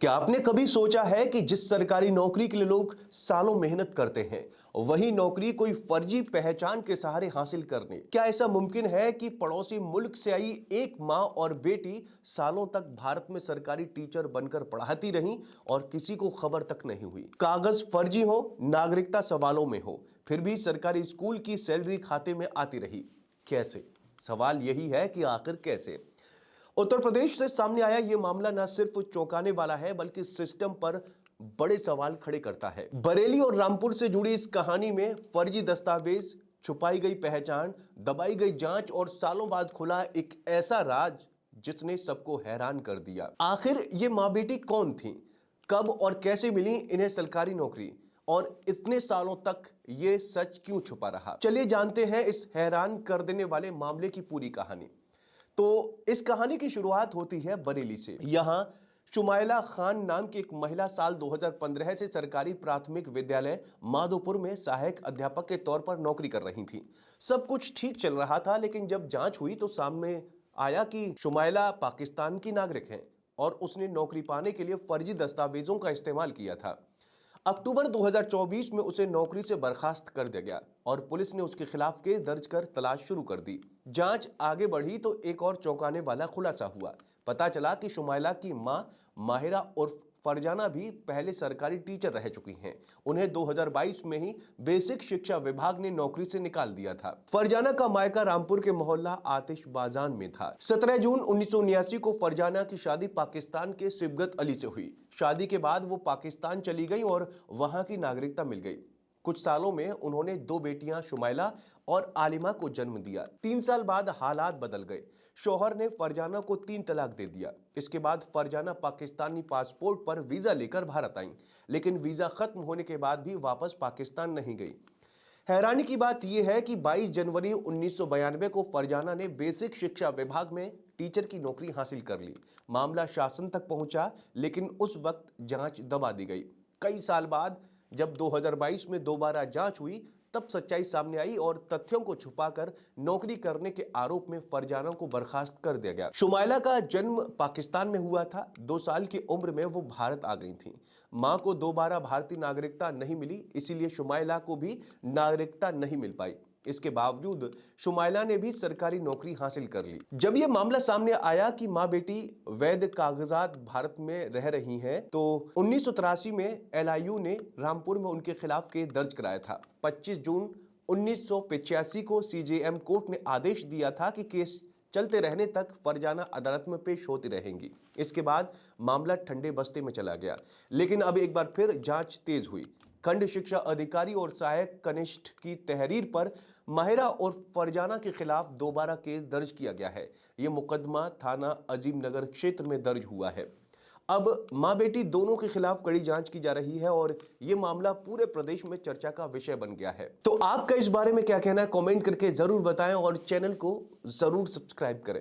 क्या आपने कभी सोचा है कि जिस सरकारी नौकरी के लिए लोग सालों मेहनत करते हैं, वही नौकरी कोई फर्जी पहचान के सहारे हासिल करने? क्या ऐसा मुमकिन है कि पड़ोसी मुल्क से आई एक मां और बेटी सालों तक भारत में सरकारी टीचर बनकर पढ़ाती रहीं और किसी को खबर तक नहीं हुई? कागज फर्जी हो, नागरिकता सवालों में हो, फिर भी सरकारी स्कूल की सैलरी खाते में आती रही। कैसे? सवाल यही है कि आखिर कैसे? उत्तर प्रदेश से सामने आया यह मामला न सिर्फ चौंकाने वाला है बल्कि सिस्टम पर बड़े सवाल खड़े करता है। बरेली और रामपुर से जुड़ी इस कहानी में फर्जी दस्तावेज, छुपाई गई पहचान, दबाई गई जांच और सालों बाद खुला एक ऐसा राज जिसने सबको हैरान कर दिया। आखिर ये मां बेटी कौन थी, कब और कैसे मिली इन्हें सरकारी नौकरी, और इतने सालों तक ये सच क्यों छुपा रहा? चलिए जानते हैं इस हैरान कर देने वाले मामले की पूरी कहानी। तो इस कहानी की शुरुआत होती है बरेली से। यहां शुमाइला खान नाम की एक महिला साल 2015 से सरकारी प्राथमिक विद्यालय माधोपुर में सहायक अध्यापक के तौर पर नौकरी कर रही थी। सब कुछ ठीक चल रहा था, लेकिन जब जांच हुई तो सामने आया कि शुमाइला पाकिस्तान की नागरिक है और उसने नौकरी पाने के लिए फर्जी दस्तावेजों का इस्तेमाल किया था। अक्टूबर 2024 में उसे नौकरी से बर्खास्त कर दिया गया और पुलिस ने उसके खिलाफ केस दर्ज कर तलाश शुरू कर दी। जांच आगे बढ़ी तो एक और चौंकाने वाला खुलासा हुआ। पता चला कि शुमाइला की मां माहिरा उर्फ फरजाना भी पहले सरकारी टीचर रह चुकी हैं। उन्हें 2022 में ही बेसिक शिक्षा विभाग ने नौकरी से निकाल दिया था। फरजाना का मायका रामपुर के मोहल्ला आतिशबाजान में था। 17 जून 1979 को फरजाना की शादी पाकिस्तान के सिबगत अली से हुई। शादी के बाद वो पाकिस्तान चली गई और वहां की नागरिकता मिल गई। कुछ सालों में उन्होंने दो बेटियां शुमाइला और आलिमा को जन्म दिया। 3 साल बाद हालात बदल गए। शौहर ने फरजाना को 3 तलाक दे दिया। इसके बाद फरजाना पाकिस्तानी पासपोर्ट पर वीजा लेकर भारत आई, लेकिन वीजा खत्म होने के बाद भी वापस पाकिस्तान नहीं गई। हैरानी की बात यह है कि 22 जनवरी 1992 को फरजाना ने बेसिक शिक्षा विभाग में टीचर की नौकरी हासिल कर ली। मामला शासन तक पहुंचा, लेकिन उस वक्त जांच दबा दी गई। कई साल बाद जब 2022 में दोबारा जांच हुई, तब सच्चाई सामने आई और तथ्यों को छुपाकर नौकरी करने के आरोप में फरजाना को बर्खास्त कर दिया गया। शुमाइला का जन्म पाकिस्तान में हुआ था। 2 साल की उम्र में वो भारत आ गई थी। मां को दोबारा भारतीय नागरिकता नहीं मिली, इसीलिए शुमाइला को भी नागरिकता नहीं मिल पाई। इसके बावजूद शुमाइला ने भी सरकारी नौकरी हासिल कर ली। जब यह मामला सामने आया कि मां बेटी वैध कागजात भारत में रह रही हैं, तो 1983 में एलआईयू ने रामपुर में उनके खिलाफ केस दर्ज कराया था। 25 जून 1985 को सीजेएम कोर्ट ने आदेश दिया था कि केस चलते रहने तक फरजाना अदालत में पेश होती रहेंगी। इसके बाद मामला ठंडे बस्ते में चला गया, लेकिन अब एक बार फिर जांच तेज हुई। खंड शिक्षा अधिकारी और सहायक कनिष्ठ की तहरीर पर माहिरा और फरजाना के खिलाफ दोबारा केस दर्ज किया गया है। यह मुकदमा थाना अजीम नगर क्षेत्र में दर्ज हुआ है। अब मां बेटी दोनों के खिलाफ कड़ी जांच की जा रही है और यह मामला पूरे प्रदेश में चर्चा का विषय बन गया है। तो आपका इस बारे में क्या कहना है, कमेंट करके जरूर बताएं और चैनल को जरूर सब्सक्राइब करें।